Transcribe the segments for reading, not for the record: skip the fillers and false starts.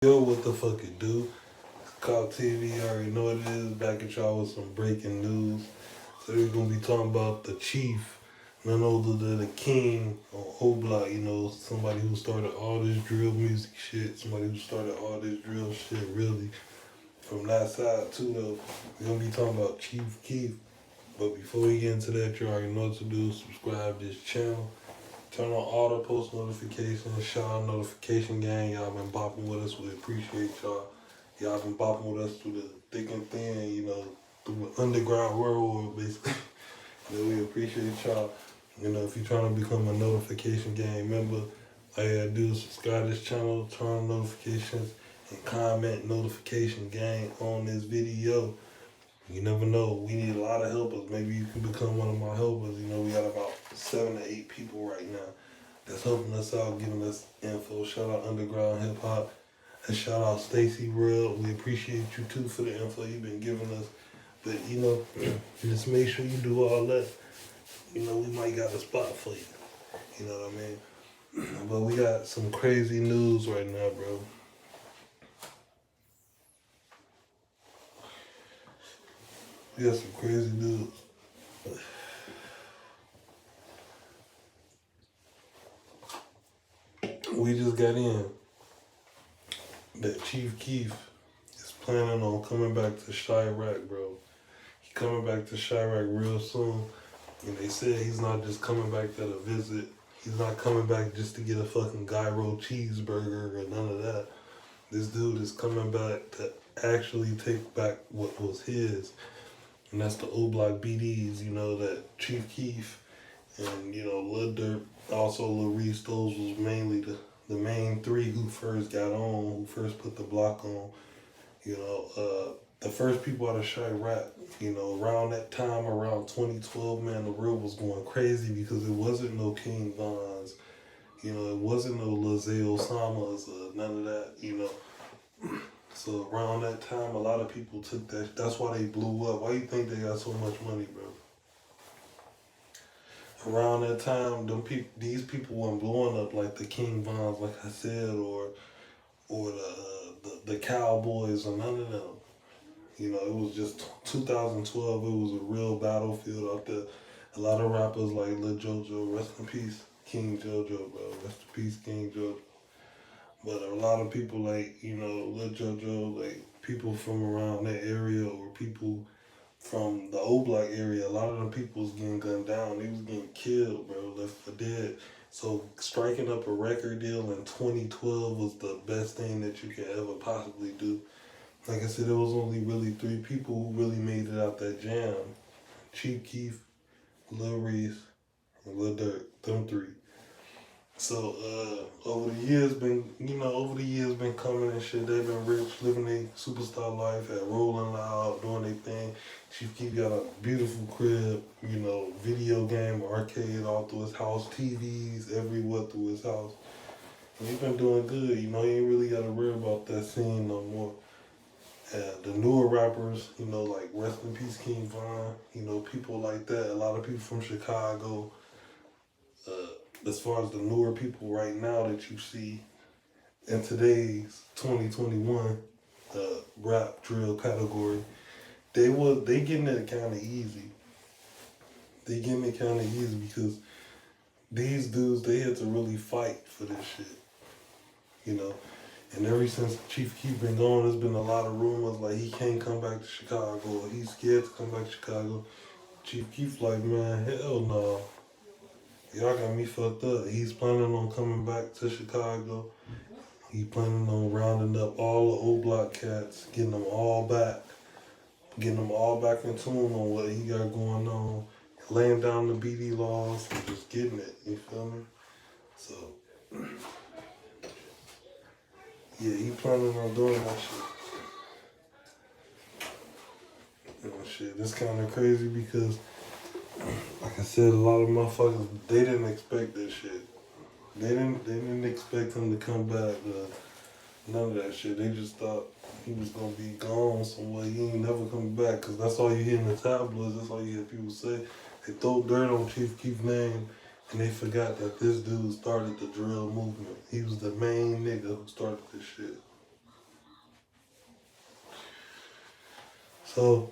Yo, what the fuck it do? Cop TV, you already know what it is. Back at y'all with some breaking news. So we're gonna be talking about the chief, none other than the king on Oblak, somebody who started all this drill music shit, somebody who started all this drill shit really from that side too though. We're gonna be talking about Chief Keef. But before we get into that, you already know what to do. Subscribe to this channel. Turn on all the post notifications, shout out notification gang. Y'all been bopping with us. We appreciate y'all. Y'all been bopping with us through the thick and thin, through the underground world, basically. We appreciate y'all. If you're trying to become a notification gang member, all you gotta do is subscribe to this channel, turn on notifications, and comment notification gang on this video. You never know. We need a lot of helpers. Maybe you can become one of my helpers. We got about 7 to 8 people right now that's helping us out, giving us info. Shout out Underground Hip Hop. And shout out Stacy Real. We appreciate you too for the info you've been giving us. But just make sure you do all that. We might got a spot for you. You know what I mean? But we got some crazy news right now, bro. We got some crazy news. We just got in that Chief Keef is planning on coming back to Chiraq, bro. He coming back to Chiraq real soon. And they said he's not just coming back to visit. He's not coming back just to get a fucking gyro cheeseburger or none of that. This dude is coming back to actually take back what was his. And that's the Oblak BDs, that Chief Keef and, Lil Durk, also Lil Reese, those was mainly the main three who first got on, who first put the block on. The first people out of Chiraq, around that time, around 2012, man, the world was going crazy because it wasn't no King Vons, it wasn't no Lizzie Osamas, none of that, So around that time, a lot of people took that. That's why they blew up. Why you think they got so much money, bro? Around that time, these people weren't blowing up like the King Vons, like I said, or the Cowboys or none of them. It was just 2012. It was a real battlefield out there. A lot of rappers like Lil JoJo, rest in peace, King JoJo, bro. Rest in peace, King JoJo. But a lot of people like, Lil JoJo, like people from around that area or people from the Oblak area, a lot of them people was getting gunned down. They was getting killed, bro, left for dead. So striking up a record deal in 2012 was the best thing that you could ever possibly do. Like I said, there was only really 3 people who really made it out that jam. Chief Keef, Lil Reese, and Lil Durk. Them 3. So over the years been coming and shit. They've been rich, living their superstar life, at Rolling Loud, doing their thing. Chief Keef got a beautiful crib, video game, arcade all through his house, TVs everywhere through his house. And he's been doing good, he ain't really got to worry about that scene no more. The newer rappers, like rest in peace King Von, people like that. A lot of people from Chicago. As far as the newer people right now that you see in today's 2021 rap drill category, they getting it kind of easy. They getting it kind of easy because these dudes, they had to really fight for this shit, And ever since Chief Keef been gone, there's been a lot of rumors like he can't come back to Chicago or he's scared to come back to Chicago. Chief Keef like, man, hell no. Y'all got me fucked up. He's planning on coming back to Chicago. He planning on rounding up all the Oblak cats, getting them all back in tune on what he got going on, laying down the BD laws and just getting it. You feel me? So, yeah, he planning on doing that shit. It's kind of crazy because, like I said, a lot of motherfuckers, they didn't expect that shit. They didn't expect him to come back. None of that shit. They just thought he was gonna be gone somewhere. He ain't never coming back. Cause that's all you hear in the tabloids. That's all you hear people say. They throw dirt on Chief Keef's name, and they forgot that this dude started the drill movement. He was the main nigga who started this shit. So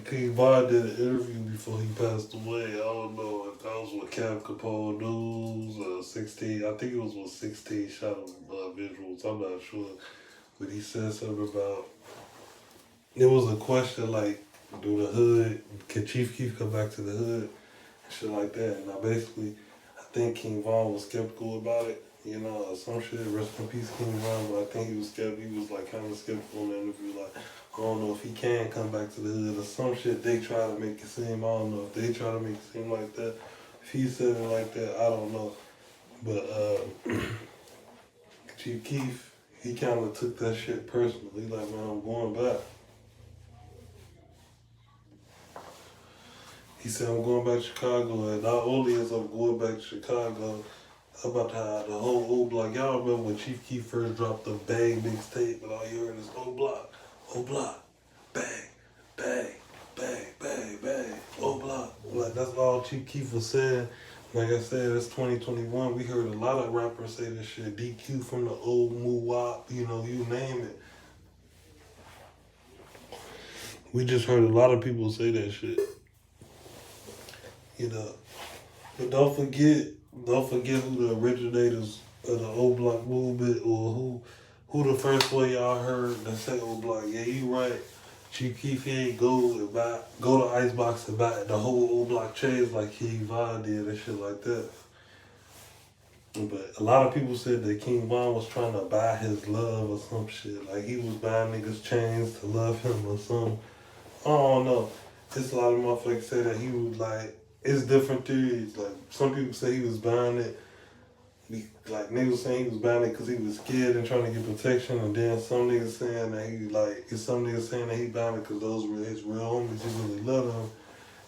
King Von did an interview before he passed away. I don't know if that was with Cap Capone News, 16. I think it was with 16 shot of visuals. I'm not sure. But he said something about, it was a question like, do the hood, can Chief Keef come back to the hood? And shit like that. And I think King Von was skeptical about it. You know, some shit, rest in peace King Von, but I think he was skeptical. He was like kind of skeptical in the interview, like, I don't know if he can come back to the hood or some shit. They try to make it seem, I don't know if they try to make it seem like that. If he said it like that, I don't know. But Chief Keef, he kind of took that shit personally. Like, man, I'm going back. He said, I'm going back to Chicago, and not only is I'm going back to Chicago, I'm about to have the whole old block. Y'all remember when Chief Keef first dropped the Bang mixtape, and all you heard is old block, bang, bang, bang, bang, bang, old block. Like, that's all Chief Keef was saying. Like I said, it's 2021. We heard a lot of rappers say this shit. DQ from the old Moo-Wop, you know, you name it. We just heard a lot of people say that shit. You know, but don't forget who the originators of the O Block movement, or who the first one y'all heard that say O Block. Yeah, you right. Chief Keef, he ain't go to Icebox and buy the whole O Block chains like King Von did and shit like that. But a lot of people said that King Von was trying to buy his love or some shit. Like he was buying niggas chains to love him or something. I don't know. It's a lot of motherfuckers say that he was like, it's different theories. Like, some people say he was buying it, like, niggas saying he was buying it because he was scared and trying to get protection, and then some niggas saying that he buying it because those were his real homies. He really loved them.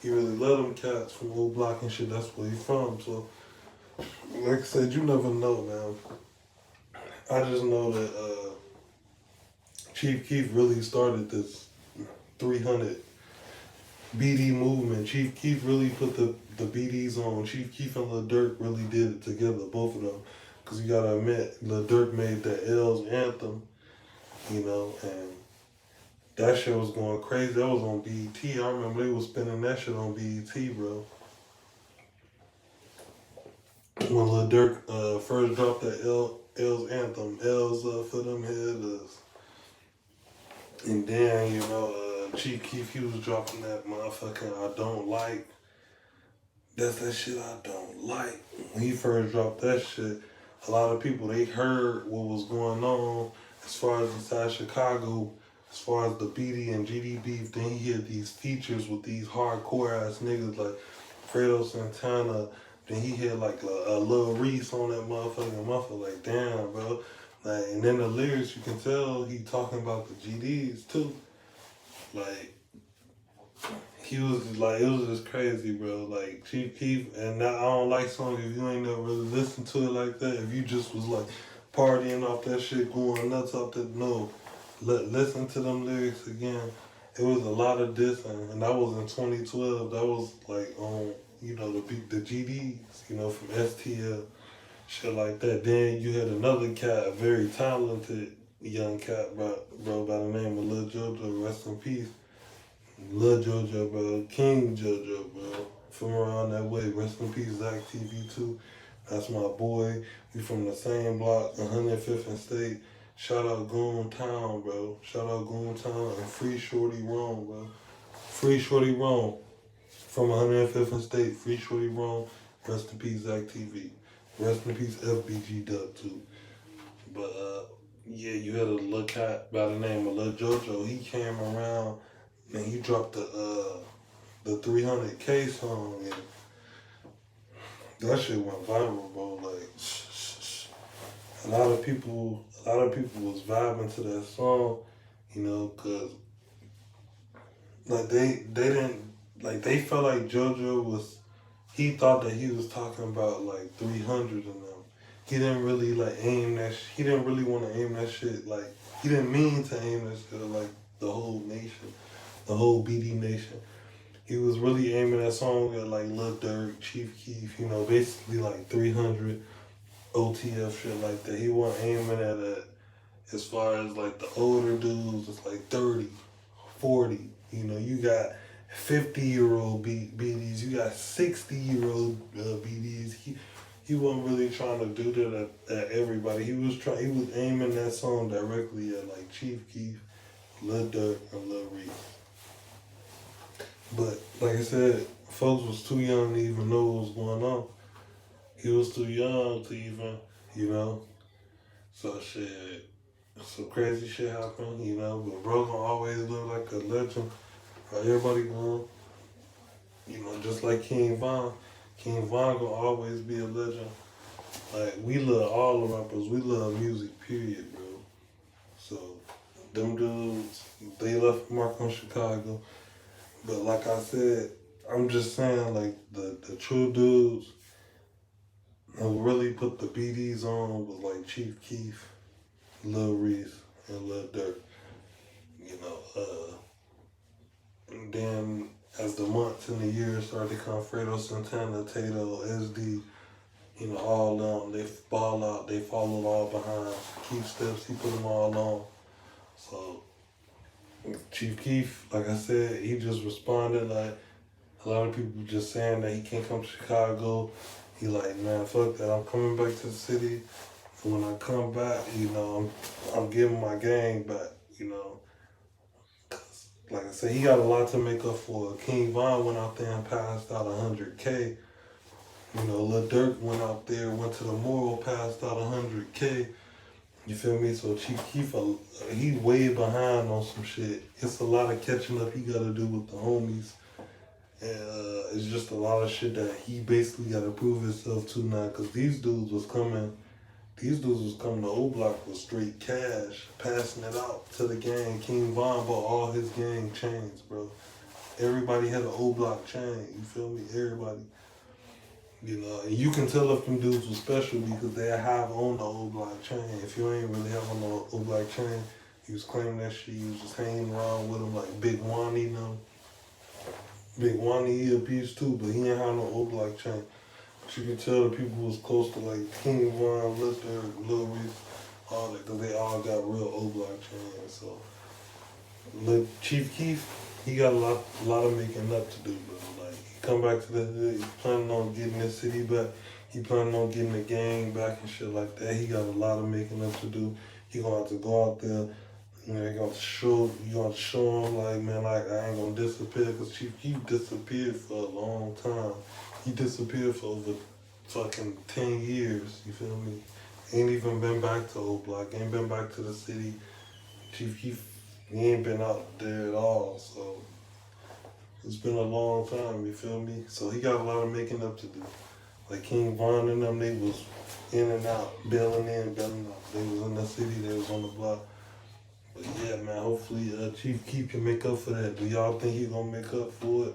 He really loved them cats from Old Block and shit. That's where he from. So, like I said, you never know, man. I just know that Chief Keef really started this 300 BD movement. Chief Keef really put the BDs on. Chief Keef and Lil Durk really did it together, both of them. Because you gotta admit, Lil Durk made the L's anthem, you know, and that shit was going crazy. That was on BET. I remember they was spinning that shit on BET, bro. When Lil Durk first dropped that L's anthem, L's for them hitters. And then, you know, Chief Keef, he was dropping that motherfucking I Don't Like. That's that shit I don't like. When he first dropped that shit, a lot of people, they heard what was going on as far as inside Chicago, as far as the BD and GD beef. Then he had these features with these hardcore ass niggas like Fredo Santana. Then he had like a Lil Reese on that motherfucker. Like, damn, bro. Like, and then the lyrics, you can tell he talking about the GDs too. Like, he was like, it was just crazy, bro. Like, Chief Keef, and now I don't like songs if you ain't never really listened to it like that. If you just was like partying off that shit, going nuts off that, no. Listen to them lyrics again. It was a lot of dissing, and that was in 2012. That was like on, you know, the GDs, you know, from STL, shit like that. Then you had another cat, a very talented young cat, bro, by the name of Lil JoJo, rest in peace. Lil JoJo, bro. King JoJo, bro. From around that way. Rest in peace, Zach TV too. That's my boy. We from the same block, 105th and State. Shout out Goon Town, bro. Shout out Goon Town and Free Shorty Rome, bro. Free Shorty Rome. From 105th and State. Free Shorty Rome. Rest in peace, Zach TV. Rest in peace, FBG Dub too. But yeah, you had a little cat by the name of Lil JoJo. He came around. And he dropped the 300K song, and that shit went viral, bro. Like, a lot of people was vibing to that song, you know, cause like they felt like JoJo he thought that he was talking about like 300 and them. He didn't really he didn't really want to aim that shit, like, he didn't mean to aim that shit at like the whole nation. The whole BD Nation. He was really aiming that song at like Lil Durk, Chief Keef, you know, basically like 300 OTF shit like that. He wasn't aiming at it as far as like the older dudes, it's like 30, 40. You know, you got 50-year-old BDs. You got 60-year-old BDs. He wasn't really trying to do that at everybody. He was aiming that song directly at like Chief Keef, Lil Durk, and Lil Reese. But like I said, folks was too young to even know what was going on. He was too young to even, you know. So shit, some crazy shit happened, you know. But bro gonna always look like a legend. Everybody gonna, you know, just like King Von. King Von gonna always be a legend. Like, we love all the rappers. We love music, period, bro. So, them dudes, they left a mark on Chicago. But like I said, I'm just saying, like, the true dudes who really put the BDs on was like Chief Keef, Lil Reese, and Lil Durk. You know, and then as the months and the years started to come, Fredo Santana, Tato, SD, you know, all them, they ball out, they followed all behind. Keef steps, he put them all on. So, Chief Keef, like I said, he just responded like a lot of people just saying that he can't come to Chicago. He like, man, fuck that, I'm coming back to the city. And when I come back, you know, I'm giving my gang back, you know. Like I said, he got a lot to make up for. King Von went out there and passed out 100K. You know, Lil Durk went out there, went to the Morro, passed out 100K. You feel me? So Chief Keef, he way behind on some shit. It's a lot of catching up he got to do with the homies. And it's just a lot of shit that he basically got to prove himself to now. Because these dudes was coming to O Block with straight cash, passing it out to the gang. King Von bought all his gang chains, bro. Everybody had an O Block chain, you feel me? Everybody. You know, and you can tell if them dudes was special because they have on the O Block chain. If you ain't really have on the O Block chain, he was claiming that shit, he was just hanging around with him like Big Wani, you know. Big Wani, he a beast too, but he ain't have no O Block chain. But you can tell the people was close to like King Von, Lil Durk, Lil Reese, all that, because they all got real O Block chains. So, Chief Keef, he got a lot of making up to do, bro. Like, he come back to the hood, he planning on getting his city back, he planning on getting the gang back and shit like that. He got a lot of making up to do. He gonna have to go out there, you know, you gonna show him like, man, like, I ain't gonna disappear, because Chief Keef disappeared for a long time. He disappeared for over fucking 10 years, you feel me? Ain't even been back to O Block, ain't been back to the city. Chief Keef, he ain't been out there at all, so it's been a long time, you feel me? So he got a lot of making up to do. Like King Von and them, they was in and out, bailing in, bailing out. They was in the city, they was on the block. But yeah, man, hopefully Chief Keef can make up for that. Do y'all think he gonna make up for it?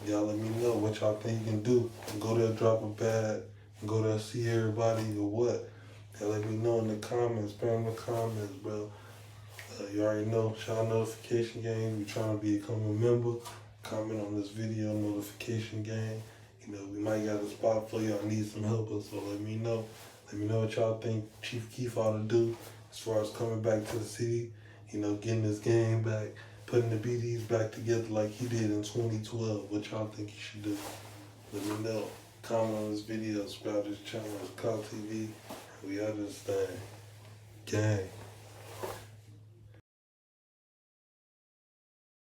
Y'all let me know what y'all think he can do. Go there, drop a bag, go there, see everybody or what. And let me know in the comments, spam the comments, bro. You already know, shout notification gang. We trying to become a member. Comment on this video, notification gang. You know, we might got a spot for y'all, need some helpers, so let me know. Let me know what y'all think Chief Keef ought to do as far as coming back to the city, you know, getting his gang back, putting the BDs back together like he did in 2012. What y'all think he should do? Let me know. Comment on this video, subscribe to this channel, it's Cloud TV. We out this thing. Gang.